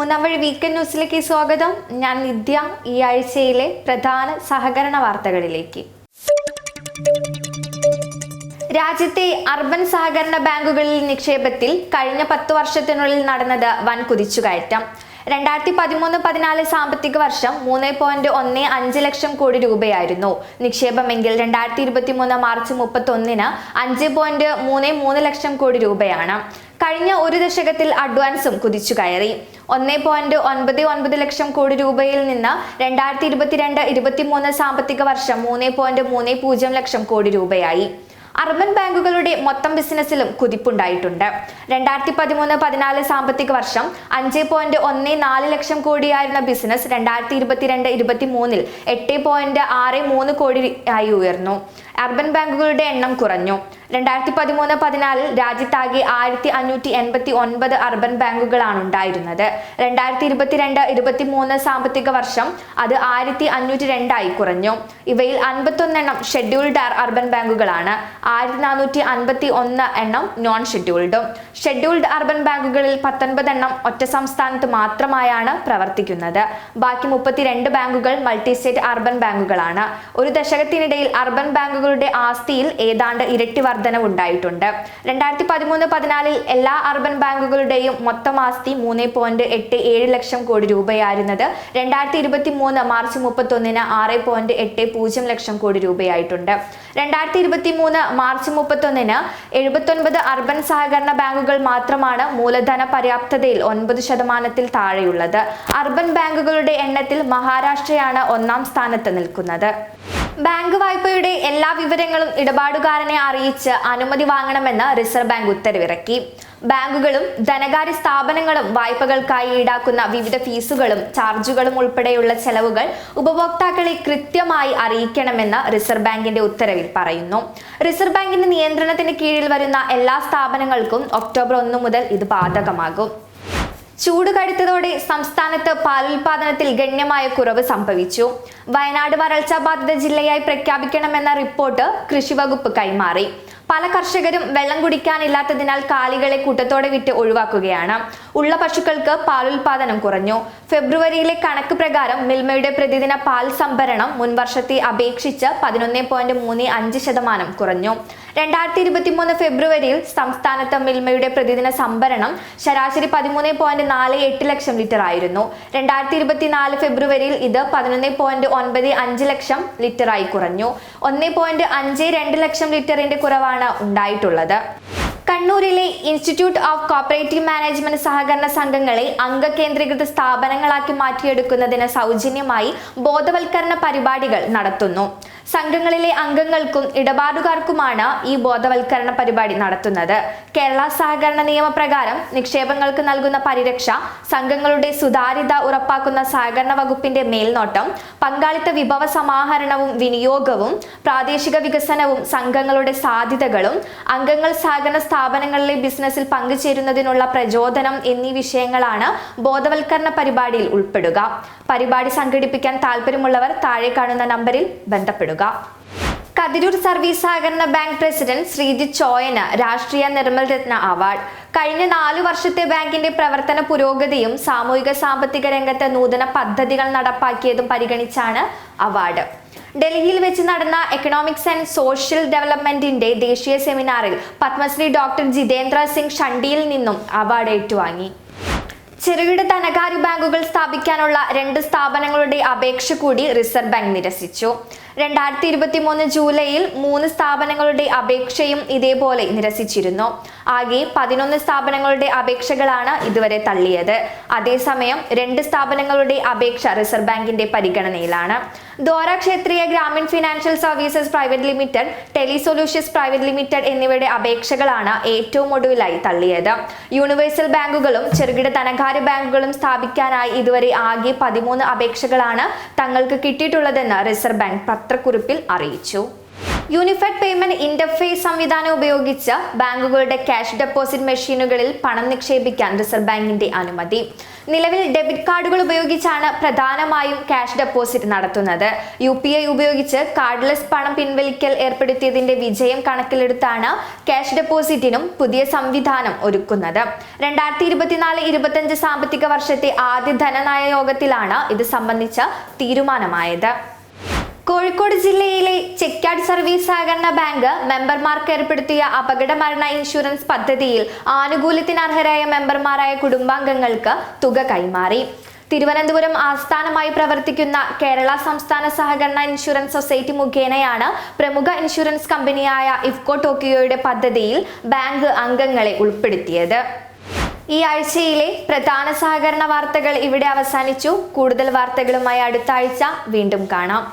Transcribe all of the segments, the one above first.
മൂന്നാം വഴി വീക്കെൻഡ് ന്യൂസിലേക്ക് സ്വാഗതം. ഞാൻ നിത്യ. ഈ ആഴ്ചയിലെ പ്രധാന സഹകരണ വാർത്തകളിലേക്ക്. രാജ്യത്തെ അർബൻ സഹകരണ ബാങ്കുകളിൽ നിക്ഷേപത്തിൽ കഴിഞ്ഞ 10 വർഷത്തിനുള്ളിൽ നടന്നത് വൻ കുതിച്ചുകയറ്റം. 2013-14 സാമ്പത്തിക വർഷം 3.15 ലക്ഷം കോടി രൂപയായിരുന്നു നിക്ഷേപമെങ്കിൽ 2023 മാർച്ച് 31-ന് 5.33 ലക്ഷം കോടി രൂപയാണ്. കഴിഞ്ഞ ഒരു ദശകത്തിൽ അഡ്വാൻസും കുതിച്ചു കയറി. 1.99 ലക്ഷം കോടി രൂപയിൽ നിന്ന് 2022-23 സാമ്പത്തിക വർഷം 3.30 ലക്ഷം കോടി രൂപയായി. അർബൻ ബാങ്കുകളുടെ മൊത്തം ബിസിനസ്സിലും കുതിപ്പുണ്ടായിട്ടുണ്ട്. 2013-14 സാമ്പത്തിക വർഷം 5.14 ലക്ഷം കോടിയായിരുന്ന ബിസിനസ് 2022-23 8.63 കോടി ആയി ഉയർന്നു. അർബൻ ബാങ്കുകളുടെ എണ്ണം കുറഞ്ഞു. 2013-14 രാജ്യത്താകെ 1589 അർബൻ ബാങ്കുകളാണ് ഉണ്ടായിരുന്നത്. 2022-23 സാമ്പത്തിക വർഷം അത് 1502 കുറഞ്ഞു. ഇവയിൽ 51 ഷെഡ്യൂൾഡ് അർബൻ ബാങ്കുകളാണ്. 1451 നോൺ ഷെഡ്യൂൾഡും. ഷെഡ്യൂൾഡ് അർബൻ ബാങ്കുകളിൽ 19 ഒറ്റ സംസ്ഥാനത്ത് മാത്രമായാണ് പ്രവർത്തിക്കുന്നത്. ബാക്കി 32 ബാങ്കുകൾ മൾട്ടി സ്റ്റേറ്റ് അർബൻ ബാങ്കുകളാണ്. ഒരു ദശകത്തിനിടയിൽ അർബൻ ബാങ്കുകളുടെ ആസ്തിയിൽ ഏതാണ്ട് ഇരട്ടി വർധനവുണ്ടായിട്ടുണ്ട്. 2013-14 എല്ലാ അർബൻ ബാങ്കുകളുടെയും മൊത്തം ആസ്തി 3.87 lakh crore രൂപയായിരുന്നത് 2023 March 31-ന് 6.80 lakh crore രൂപയായിട്ടുണ്ട്. 2023 March 31-ന് 79 urban സഹകരണ ബാങ്കുകൾ മാത്രമാണ് മൂലധന പര്യാപ്തതയിൽ 9% താഴെയുള്ളത്. അർബൻ ബാങ്കുകളുടെ എണ്ണത്തിൽ മഹാരാഷ്ട്രയാണ് 1-ാം സ്ഥാനത്ത് നിൽക്കുന്നത്. ബാങ്ക് വായ്പയുടെ എല്ലാ വിവരങ്ങളും ഇടപാടുകാരനെ അറിയിച്ച് അനുമതി വാങ്ങണമെന്ന് റിസർവ് ബാങ്ക് ഉത്തരവിറക്കി. ബാങ്കുകളും ധനകാര്യ സ്ഥാപനങ്ങളും വായ്പകൾക്കായി ഈടാക്കുന്ന വിവിധ ഫീസുകളും ചാർജുകളും ഉൾപ്പെടെയുള്ള ചെലവുകൾ ഉപഭോക്താക്കളെ കൃത്യമായി അറിയിക്കണമെന്ന് റിസർവ് ബാങ്കിന്റെ ഉത്തരവിൽ പറയുന്നു. റിസർവ് ബാങ്കിന്റെ നിയന്ത്രണത്തിന് കീഴിൽ വരുന്ന എല്ലാ സ്ഥാപനങ്ങൾക്കും ഒക്ടോബർ 1 മുതൽ ഇത് ബാധകമാകും. ചൂട് കടുത്തതോടെ സംസ്ഥാനത്ത് പാലുൽപാദനത്തിൽ ഗണ്യമായ കുറവ് സംഭവിച്ചു. വയനാട് വരൾച്ചാ ബാധിത ജില്ലയായി പ്രഖ്യാപിക്കണമെന്ന റിപ്പോർട്ട് കൃഷിവകുപ്പ് കൈമാറി. പല കർഷകരും വെള്ളം കുടിക്കാനില്ലാത്തതിനാൽ കാലികളെ കൂട്ടത്തോടെ വിറ്റ് ഒഴിവാക്കുകയാണ്. ഉള്ള പശുക്കൾക്ക് പാലുൽപാദനം കുറഞ്ഞു. ഫെബ്രുവരിയിലെ കണക്ക് പ്രകാരം മിൽമയുടെ പ്രതിദിന പാൽ സംഭരണം മുൻവർഷത്തെ അപേക്ഷിച്ച് 11.35% കുറഞ്ഞു. 2023 ഫെബ്രുവരിയിൽ സംസ്ഥാനത്ത് മിൽമയുടെ പ്രതിദിന സംഭരണം ശരാശരി 13.48 ലക്ഷം ലിറ്റർ ആയിരുന്നു. 2024 ഫെബ്രുവരിയിൽ ഇത് 11.95 ലക്ഷം ലിറ്ററായി കുറഞ്ഞു. 1.52 ലക്ഷം ലിറ്ററിന്റെ കുറവാണ് ഉണ്ടായിട്ടുള്ളത്. കണ്ണൂരിലെ ഇൻസ്റ്റിറ്റ്യൂട്ട് ഓഫ് കോപ്പറേറ്റീവ് മാനേജ്മെന്റ് സഹകരണ സംഘങ്ങളെ അംഗകേന്ദ്രീകൃത സ്ഥാപനങ്ങളാക്കി മാറ്റിയെടുക്കുന്നതിന് സൗജന്യമായി ബോധവൽക്കരണ പരിപാടികൾ നടത്തുന്നു. സംഘങ്ങളിലെ അംഗങ്ങൾക്കും ഇടപാടുകാർക്കുമാണ് ഈ ബോധവൽക്കരണ പരിപാടി നടത്തുന്നത്. കേരള സഹകരണ നിയമപ്രകാരം നിക്ഷേപങ്ങൾക്ക് നൽകുന്ന പരിരക്ഷ, സംഘങ്ങളുടെ സുതാര്യത ഉറപ്പാക്കുന്ന സഹകരണ വകുപ്പിന്റെ മേൽനോട്ടം, പങ്കാളിത്ത വിഭവ സമാഹരണവും വിനിയോഗവും, പ്രാദേശിക വികസനവും സംഘങ്ങളുടെ സാധ്യതകളും, അംഗങ്ങൾ സഹകരണ സ്ഥാപനങ്ങളിലെ ബിസിനസ്സിൽ പങ്കുചേരുന്നതിനുള്ള പ്രചോദനം എന്നീ വിഷയങ്ങളാണ് ബോധവൽക്കരണ പരിപാടിയിൽ ഉൾപ്പെടുക. പരിപാടി സംഘടിപ്പിക്കാൻ താല്പര്യമുള്ളവർ താഴെ കാണുന്ന നമ്പറിൽ ബന്ധപ്പെടുക. കതിരൂർ സർവീസ് സഹകരണ ബാങ്ക് പ്രസിഡന്റ് ശ്രീജിത്ത് ചോയന് രാഷ്ട്രീയ നിർമ്മൽ രത്ന അവാർഡ്. കഴിഞ്ഞ 4 വർഷത്തെ ബാങ്കിന്റെ പ്രവർത്തന പുരോഗതിയും സാമൂഹിക സാമ്പത്തിക രംഗത്ത് നൂതന പദ്ധതികൾ നടപ്പാക്കിയതും പരിഗണിച്ചാണ് അവാർഡ്. ഡൽഹിയിൽ വെച്ച് നടന്ന എക്കണോമിക്സ് ആൻഡ് സോഷ്യൽ ഡെവലപ്മെന്റിന്റെ ദേശീയ സെമിനാറിൽ പത്മശ്രീ ഡോക്ടർ ജിതേന്ദ്ര സിംഗ് ഷണ്ടിയിൽ നിന്നും അവാർഡ് ഏറ്റുവാങ്ങി. ചെറുകിട ധനകാര്യ ബാങ്കുകൾ സ്ഥാപിക്കാനുള്ള 2 സ്ഥാപനങ്ങളുടെ അപേക്ഷ കൂടി റിസർവ് ബാങ്ക് നിരസിച്ചു. 2023 ജൂലൈയിൽ 3 സ്ഥാപനങ്ങളുടെ അപേക്ഷയും ഇതേപോലെ നിരസിച്ചിരുന്നു. ആകെ 11 സ്ഥാപനങ്ങളുടെ അപേക്ഷകളാണ് ഇതുവരെ തള്ളിയത്. അതേസമയം 2 സ്ഥാപനങ്ങളുടെ അപേക്ഷ റിസർവ് ബാങ്കിന്റെ പരിഗണനയിലാണ്. Dwara Kshetriya Grameen financial services private limited, tele solutions private limited എന്നിവയുടെ അപേക്ഷകളാണ് ഏറ്റവും ഒടുവിലായി തള്ളിയത്. യൂണിവേഴ്സൽ ബാങ്കുകളും ചെറുകിട ധനകാര്യ ബാങ്കുകളും സ്ഥാപിക്കാനായി ഇതുവരെ ആകെ 13 അപേക്ഷകളാണ് തങ്ങൾക്ക് കിട്ടിയിട്ടുള്ളതെന്ന് റിസർവ് ബാങ്ക് പത്രക്കുറിപ്പിൽ അറിയിച്ചു. യൂണിഫൈഡ് പേയ്മെന്റ് ഇന്റർഫേസ് സംവിധാനം ഉപയോഗിച്ച് ബാങ്കുകളുടെ ക്യാഷ് ഡെപ്പോസിറ്റ് മെഷീനുകളിൽ പണം നിക്ഷേപിക്കാൻ റിസർവ് ബാങ്കിന്റെ അനുമതി. നിലവിൽ ഡെബിറ്റ് കാർഡുകൾ ഉപയോഗിച്ചാണ് പ്രധാനമായും ക്യാഷ് ഡെപ്പോസിറ്റ് നടത്തുന്നത്. UPI ഉപയോഗിച്ച് കാർഡ്ലെസ് പണം പിൻവലിക്കൽ ഏർപ്പെടുത്തിയതിന്റെ വിജയം കണക്കിലെടുത്താണ് ക്യാഷ് ഡെപ്പോസിറ്റിനും പുതിയ സംവിധാനം ഒരുക്കുന്നത്. 2024-25 സാമ്പത്തിക വർഷത്തെ ആദ്യ ധനനയ യോഗത്തിലാണ് ഇത് സംബന്ധിച്ച തീരുമാനമായത്. കോഴിക്കോട് ജില്ലയിലെ ചെക്യാർഡ് സർവീസ് സഹകരണ ബാങ്ക് മെമ്പർമാർക്ക് ഏർപ്പെടുത്തിയ അപകട മരണ ഇൻഷുറൻസ് പദ്ധതിയിൽ ആനുകൂല്യത്തിന് അർഹരായ മെമ്പർമാരായ കുടുംബാംഗങ്ങൾക്ക് തുക കൈമാറി. തിരുവനന്തപുരം ആസ്ഥാനമായി പ്രവർത്തിക്കുന്ന കേരള സംസ്ഥാന സഹകരണ ഇൻഷുറൻസ് സൊസൈറ്റി മുഖേനയാണ് പ്രമുഖ ഇൻഷുറൻസ് കമ്പനിയായ ഇഫ്കോ ടോക്കിയോയുടെ പദ്ധതിയിൽ ബാങ്ക് അംഗങ്ങളെ ഉൾപ്പെടുത്തിയത്. ഈ ആഴ്ചയിലെ പ്രധാന സഹകരണ വാർത്തകൾ ഇവിടെ അവസാനിച്ചു. കൂടുതൽ വാർത്തകളുമായി അടുത്ത ആഴ്ച വീണ്ടും കാണാം.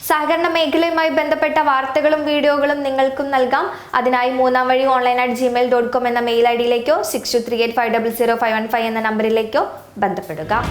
സഹകരണ മേഖലയുമായി ബന്ധപ്പെട്ട വാർത്തകളും വീഡിയോകളും നിങ്ങൾക്കും നൽകാം. അതിനായി മൂന്നാം വഴി online@gmail.com എന്ന മെയിൽ ID യിലേക്കോ 6238500515 എന്ന നമ്പറിലേക്കോ ബന്ധപ്പെടുക.